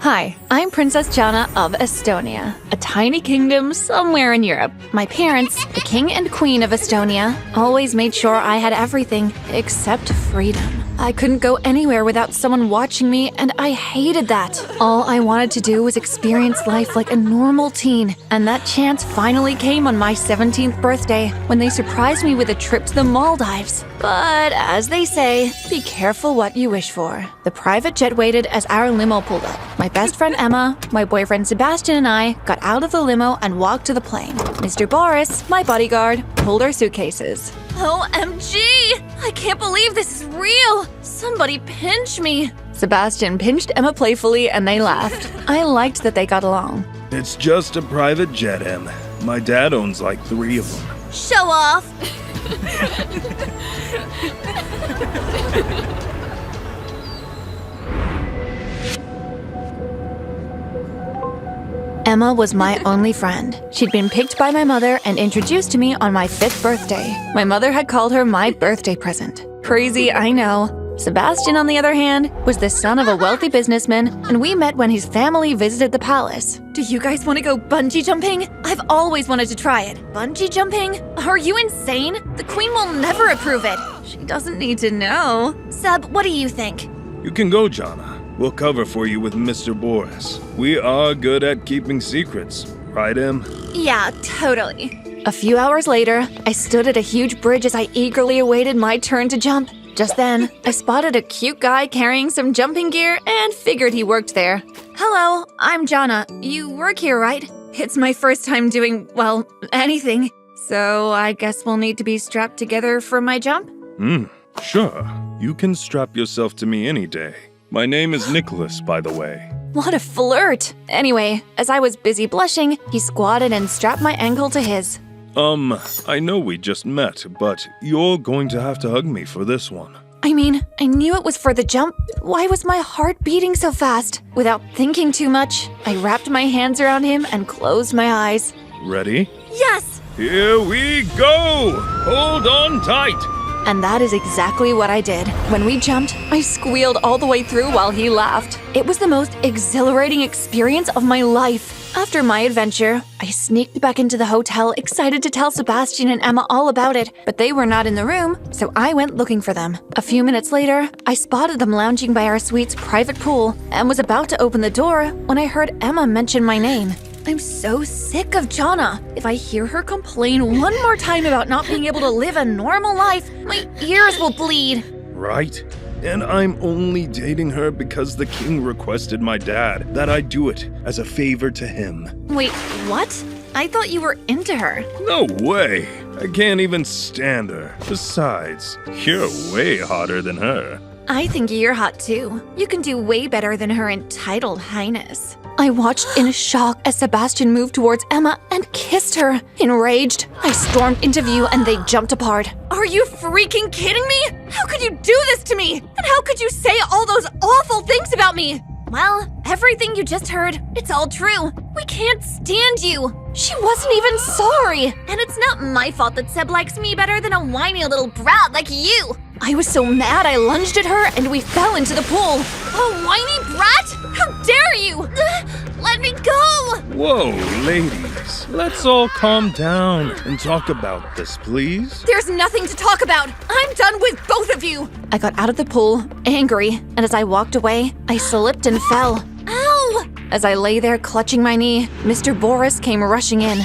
Hi, I'm Princess Jana of Estonia, a tiny kingdom somewhere in Europe. My parents, the king and queen of Estonia, always made sure I had everything except freedom. I couldn't go anywhere without someone watching me, and I hated that. All I wanted to do was experience life like a normal teen, and that chance finally came on my 17th birthday when they surprised me with a trip to the Maldives. But as they say, be careful what you wish for. The private jet waited as our limo pulled up. My best friend Emma, my boyfriend Sebastian, and I got out of the limo and walked to the plane. Mr. Boris, my bodyguard, pulled our suitcases. OMG! I can't believe this is real! Somebody pinch me! Sebastian pinched Emma playfully and they laughed. I liked that they got along. It's just a private jet, Em. My dad owns like 3 of them. Show off! Emma was my only friend. She'd been picked by my mother and introduced to me on my 5th birthday. My mother had called her my birthday present. Crazy, I know. Sebastian, on the other hand, was the son of a wealthy businessman, and we met when his family visited the palace. Do you guys want to go bungee jumping? I've always wanted to try it. Bungee jumping? Are you insane? The queen will never approve it. She doesn't need to know. Seb, what do you think? You can go, Jana. We'll cover for you with Mr. Boris. We are good at keeping secrets, right, Em? Yeah, totally. A few hours later, I stood at a huge bridge as I eagerly awaited my turn to jump. Just then, I spotted a cute guy carrying some jumping gear and figured he worked there. Hello, I'm Jana. You work here, right? It's my first time doing, well, anything. So I guess we'll need to be strapped together for my jump? Sure. You can strap yourself to me any day. My name is Nicholas, by the way. What a flirt! Anyway, as I was busy blushing, he squatted and strapped my ankle to his. I know we just met, but you're going to have to hug me for this one. I mean, I knew it was for the jump. Why was my heart beating so fast? Without thinking too much, I wrapped my hands around him and closed my eyes. Ready? Yes! Here we go! Hold on tight! And that is exactly what I did. When we jumped, I squealed all the way through while he laughed. It was the most exhilarating experience of my life. After my adventure, I sneaked back into the hotel, excited to tell Sebastian and Emma all about it, but they were not in the room, so I went looking for them. A few minutes later, I spotted them lounging by our suite's private pool and was about to open the door when I heard Emma mention my name. I'm so sick of Jana. If I hear her complain one more time about not being able to live a normal life, my ears will bleed. Right? And I'm only dating her because the king requested my dad that I do it as a favor to him. Wait, what? I thought you were into her. No way! I can't even stand her. Besides, you're way hotter than her. I think you're hot too. You can do way better than her entitled highness. I watched in shock as Sebastian moved towards Emma and kissed her. Enraged, I stormed into view and they jumped apart. Are you freaking kidding me? How could you do this to me? And how could you say all those awful things about me? Well, everything you just heard, it's all true. We can't stand you. She wasn't even sorry. And it's not my fault that Seb likes me better than a whiny little brat like you. I was so mad I lunged at her and we fell into the pool. A whiny brat? How dare you? Let me go! Whoa, ladies. Let's all calm down and talk about this, please. There's nothing to talk about. I'm done with both of you. I got out of the pool, angry, and as I walked away, I slipped and fell. Ow! As I lay there clutching my knee, Mr. Boris came rushing in.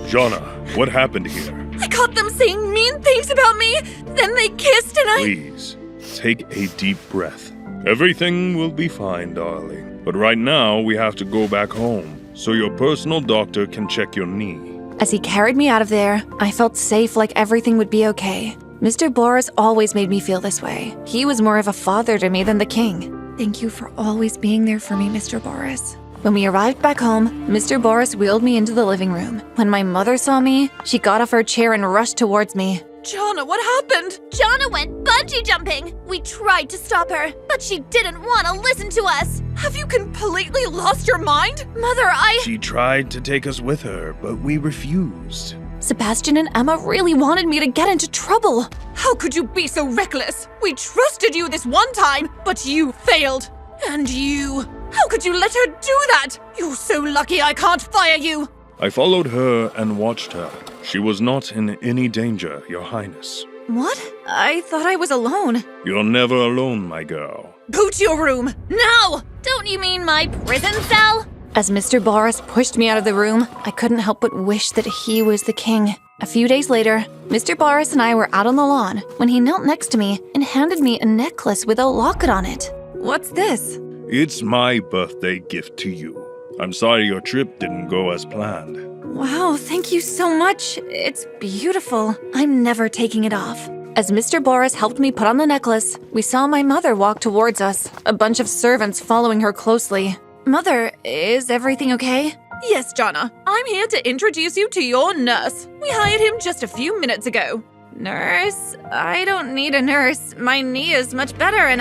Jana, what happened here? I caught them saying mean things about me. Then they kissed and Please, take a deep breath. Everything will be fine, darling. But right now, we have to go back home, so your personal doctor can check your knee. As he carried me out of there, I felt safe, like everything would be okay. Mr. Boris always made me feel this way. He was more of a father to me than the king. Thank you for always being there for me, Mr. Boris. When we arrived back home, Mr. Boris wheeled me into the living room. When my mother saw me, she got off her chair and rushed towards me. Jana, what happened? Jana went bungee jumping. We tried to stop her, but she didn't want to listen to us. Have you completely lost your mind? Mother, She tried to take us with her, but we refused. Sebastian and Emma really wanted me to get into trouble. How could you be so reckless? We trusted you this one time, but you failed. And you... How could you let her do that? You're so lucky I can't fire you. I followed her and watched her. She was not in any danger, Your Highness. What? I thought I was alone. You're never alone, my girl. Go to your room, now! Don't you mean my prison cell? As Mr. Boris pushed me out of the room, I couldn't help but wish that he was the king. A few days later, Mr. Boris and I were out on the lawn when he knelt next to me and handed me a necklace with a locket on it. What's this? It's my birthday gift to you. I'm sorry your trip didn't go as planned. Wow, thank you so much. It's beautiful. I'm never taking it off. As Mr. Boris helped me put on the necklace, we saw my mother walk towards us, a bunch of servants following her closely. Mother, is everything okay? Yes, Jana. I'm here to introduce you to your nurse. We hired him just a few minutes ago. Nurse? I don't need a nurse. My knee is much better and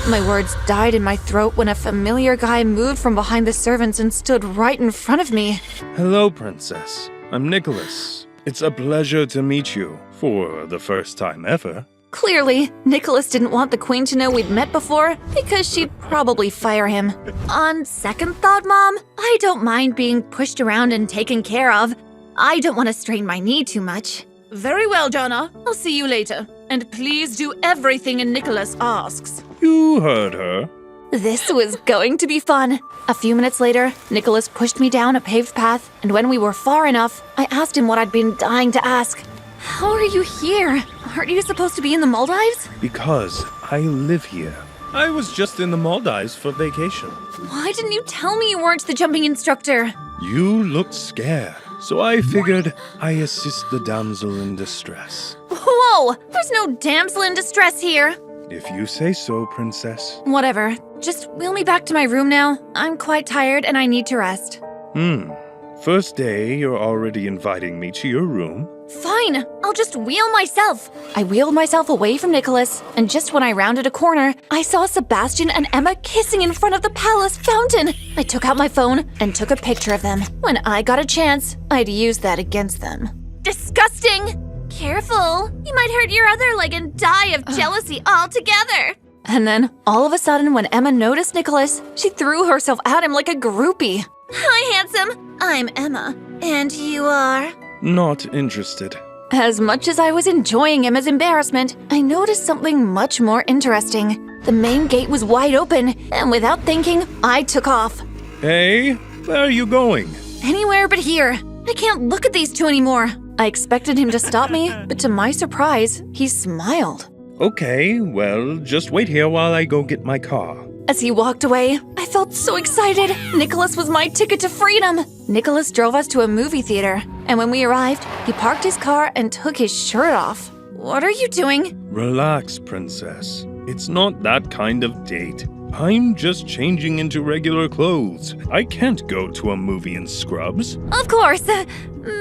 My words died in my throat when a familiar guy moved from behind the servants and stood right in front of me. Hello, Princess. I'm Nicholas. It's a pleasure to meet you, for the first time ever. Clearly, Nicholas didn't want the queen to know we'd met before because she'd probably fire him. On second thought, Mom, I don't mind being pushed around and taken care of. I don't want to strain my knee too much. Very well, Jana. I'll see you later. And please do everything Nicholas asks. You heard her. This was going to be fun. A few minutes later, Nicholas pushed me down a paved path, and when we were far enough, I asked him what I'd been dying to ask. How are you here? Aren't you supposed to be in the Maldives? Because I live here. I was just in the Maldives for vacation. Why didn't you tell me you weren't the jumping instructor? You looked scared, so I figured I assist the damsel in distress. Whoa! There's no damsel in distress here. If you say so, Princess. Whatever. Just wheel me back to my room now. I'm quite tired and I need to rest. First day, you're already inviting me to your room? Fine, I'll just wheel myself. I wheeled myself away from Nicholas, and just when I rounded a corner, I saw Sebastian and Emma kissing in front of the palace fountain. I took out my phone and took a picture of them. When I got a chance, I'd use that against them. Disgusting! Careful, you might hurt your other leg and die of jealousy altogether. And then, all of a sudden, when Emma noticed Nicholas, she threw herself at him like a groupie. Hi, handsome. I'm Emma. And you are? Not interested. As much as I was enjoying Emma's embarrassment, I noticed something much more interesting. The main gate was wide open, and without thinking, I took off. Hey, where are you going? Anywhere but here. I can't look at these two anymore. I expected him to stop me, but to my surprise, he smiled. Okay, well, just wait here while I go get my car. As he walked away, I felt so excited. Nicholas was my ticket to freedom. Nicholas drove us to a movie theater, and when we arrived, he parked his car and took his shirt off. What are you doing? Relax, Princess. It's not that kind of date. I'm just changing into regular clothes. I can't go to a movie in scrubs. Of course.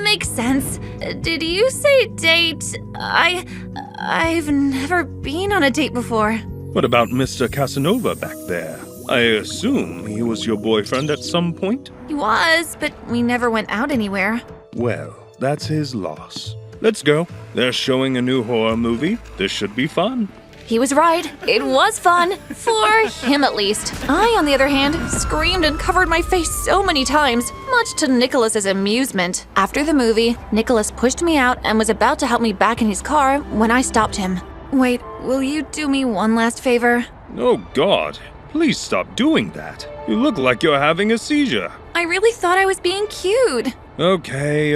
Makes sense. Did you say date? I've never been on a date before. What about Mr. Casanova back there? I assume he was your boyfriend at some point? He was, but we never went out anywhere. Well, that's his loss. Let's go. They're showing a new horror movie. This should be fun. He was right. It was fun. For him, at least. I, on the other hand, screamed and covered my face so many times, much to Nicholas's amusement. After the movie, Nicholas pushed me out and was about to help me back in his car when I stopped him. Wait, will you do me one last favor? Oh, God. Please stop doing that. You look like you're having a seizure. I really thought I was being cute. Okay.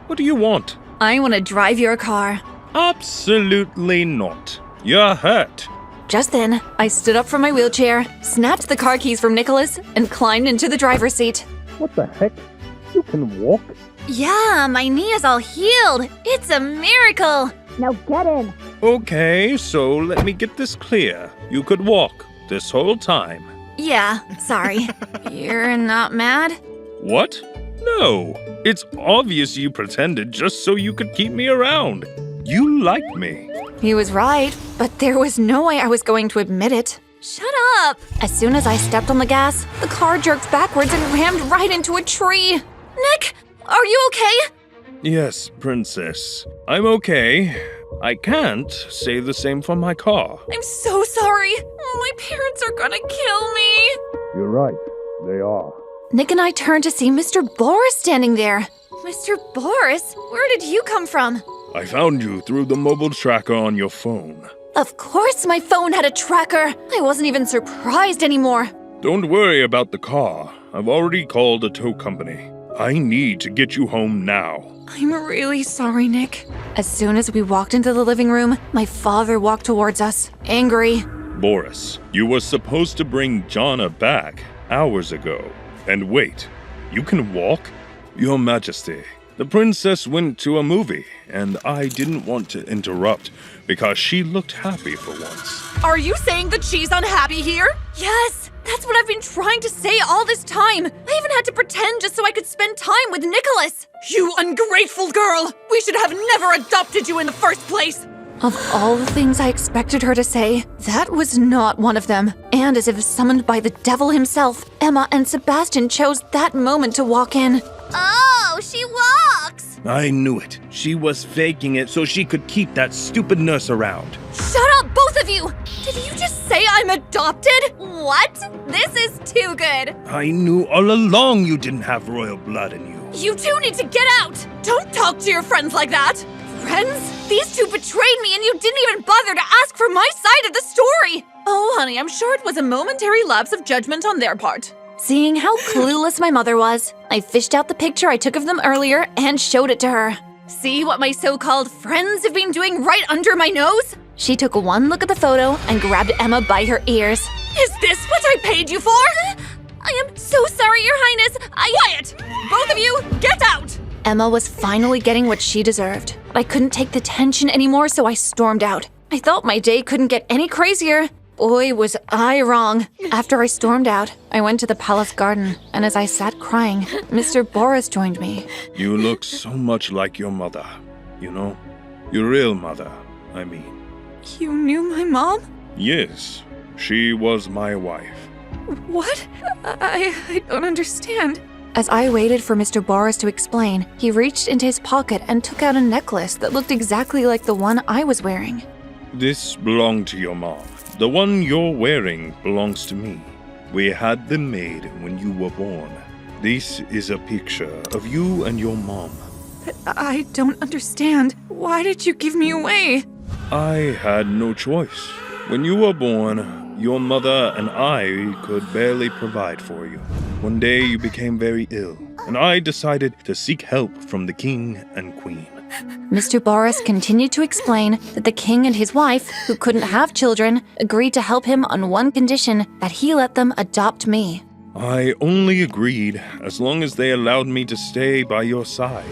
What do you want? I want to drive your car. Absolutely not. You're hurt. Just then, I stood up from my wheelchair, snapped the car keys from Nicholas, and climbed into the driver's seat. What the heck? You can walk? Yeah, my knee is all healed. It's a miracle. Now get in. Okay, so let me get this clear. You could walk this whole time. Yeah, sorry. You're not mad? What? No. It's obvious you pretended just so you could keep me around. You like me. He was right, but there was no way I was going to admit it. Shut up! As soon as I stepped on the gas, the car jerked backwards and rammed right into a tree. Nick, are you okay? Yes, Princess. I'm okay. I can't say the same for my car. I'm so sorry. My parents are gonna kill me. You're right. They are. Nick and I turned to see Mr. Boris standing there. Mr. Boris, where did you come from? I found you through the mobile tracker on your phone. Of course my phone had a tracker. I wasn't even surprised anymore. Don't worry about the car. I've already called a tow company. I need to get you home now. I'm really sorry, Nick. As soon as we walked into the living room, my father walked towards us, angry. Boris, you were supposed to bring Jonna back hours ago. And wait, you can walk? Your Majesty, the princess went to a movie, and I didn't want to interrupt because she looked happy for once. Are you saying that she's unhappy here? Yes, that's what I've been trying to say all this time. I even had to pretend just so I could spend time with Nicholas. You ungrateful girl! We should have never adopted you in the first place. Of all the things I expected her to say, that was not one of them. And as if summoned by the devil himself, Emma and Sebastian chose that moment to walk in. Oh, she walks! I knew it. She was faking it so she could keep that stupid nurse around. Shut up, both of you! Did you just say I'm adopted? What? This is too good. I knew all along you didn't have royal blood in you. You two need to get out! Don't talk to your friends like that! Friends? These two betrayed me and you didn't even bother to ask for my side of the story! Oh, honey, I'm sure it was a momentary lapse of judgment on their part. Seeing how clueless my mother was, I fished out the picture I took of them earlier and showed it to her. See what my so-called friends have been doing right under my nose? She took one look at the photo and grabbed Emma by her ears. Is this what I paid you for? I am so sorry, Your Highness. Quiet! Both of you, get out! Emma was finally getting what she deserved. But I couldn't take the tension anymore, so I stormed out. I thought my day couldn't get any crazier. Boy, was I wrong. After I stormed out, I went to the palace garden, and as I sat crying, Mr. Boris joined me. You look so much like your mother. You know, your real mother, I mean. You knew my mom? Yes, she was my wife. What? I don't understand. As I waited for Mr. Boris to explain, he reached into his pocket and took out a necklace that looked exactly like the one I was wearing. This belonged to your mom. The one you're wearing belongs to me. We had them made when you were born. This is a picture of you and your mom. But I don't understand. Why did you give me away? I had no choice. When you were born, your mother and I could barely provide for you. One day you became very ill, and I decided to seek help from the king and queen. Mr. Boris continued to explain that the king and his wife, who couldn't have children, agreed to help him on one condition, that he let them adopt me. I only agreed as long as they allowed me to stay by your side.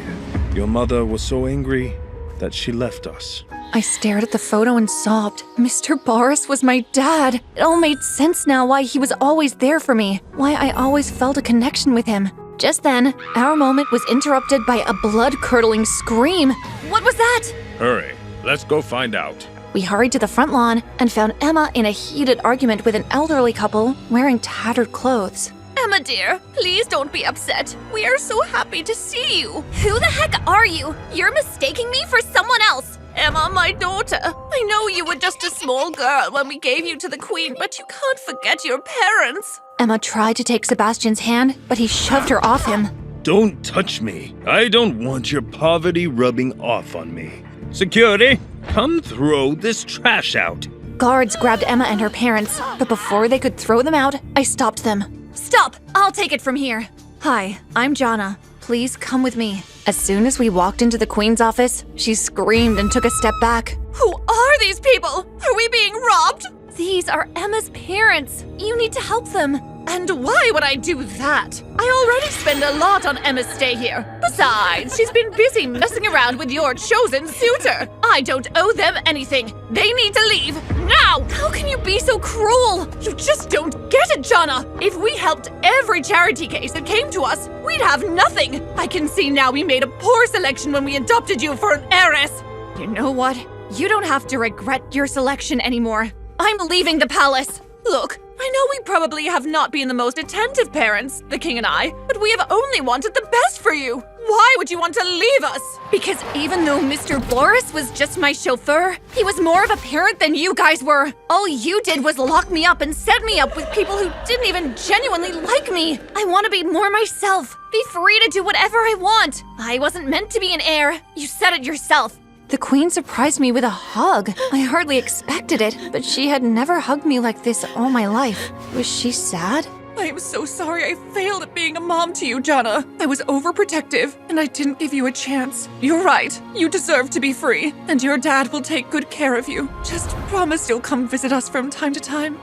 Your mother was so angry that she left us. I stared at the photo and sobbed. Mr. Boris was my dad. It all made sense now why he was always there for me, why I always felt a connection with him. Just then, our moment was interrupted by a blood-curdling scream. What was that? Hurry, let's go find out. We hurried to the front lawn and found Emma in a heated argument with an elderly couple wearing tattered clothes. Emma dear, please don't be upset. We are so happy to see you. Who the heck are you? You're mistaking me for someone else. Emma, my daughter. I know you were just a small girl when we gave you to the queen, but you can't forget your parents. Emma tried to take Sebastian's hand, but he shoved her off him. Don't touch me. I don't want your poverty rubbing off on me. Security, come throw this trash out. Guards grabbed Emma and her parents, but before they could throw them out, I stopped them. Stop! I'll take it from here. Hi, I'm Jonna. Please come with me. As soon as we walked into the queen's office, she screamed and took a step back. Who are these people? Are we being robbed? These are Emma's parents. You need to help them. And why would I do that? I already spend a lot on Emma's stay here. Besides, she's been busy messing around with your chosen suitor. I don't owe them anything. They need to leave now. How can you be so cruel? You just don't get it, Jonna. If we helped every charity case that came to us, we'd have nothing. I can see now we made a poor selection when we adopted you for an heiress. You know what? You don't have to regret your selection anymore. I'm leaving the palace. Look, I know we probably have not been the most attentive parents, the king and I, but we have only wanted the best for you. Why would you want to leave us? Because even though Mr. Boris was just my chauffeur, he was more of a parent than you guys were. All you did was lock me up and set me up with people who didn't even genuinely like me. I want to be more myself. Be free to do whatever I want. I wasn't meant to be an heir. You said it yourself. The queen surprised me with a hug. I hardly expected it, but she had never hugged me like this all my life. Was she sad? I am so sorry I failed at being a mom to you, Jana. I was overprotective, and I didn't give you a chance. You're right. You deserve to be free, and your dad will take good care of you. Just promise you'll come visit us from time to time.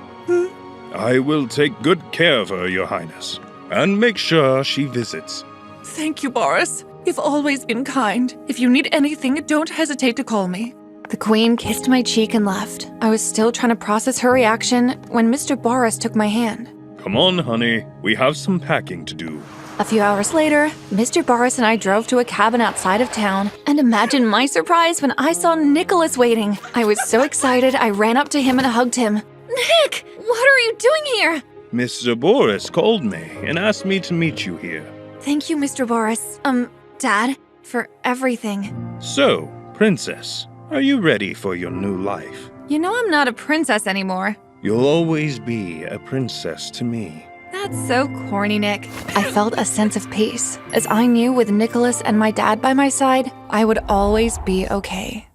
I will take good care of her, Your Highness, and make sure she visits. Thank you, Boris. You've always been kind. If you need anything, don't hesitate to call me. The queen kissed my cheek and left. I was still trying to process her reaction when Mr. Boris took my hand. Come on, honey. We have some packing to do. A few hours later, Mr. Boris and I drove to a cabin outside of town, and imagine my surprise when I saw Nicholas waiting. I was so excited, I ran up to him and hugged him. Nick, what are you doing here? Mr. Boris called me and asked me to meet you here. Thank you, Mr. Boris. Dad, for everything. So, Princess, are you ready for your new life? You know I'm not a princess anymore. You'll always be a princess to me. That's so corny, Nick. I felt a sense of peace, as I knew with Nicholas and my dad by my side, I would always be okay.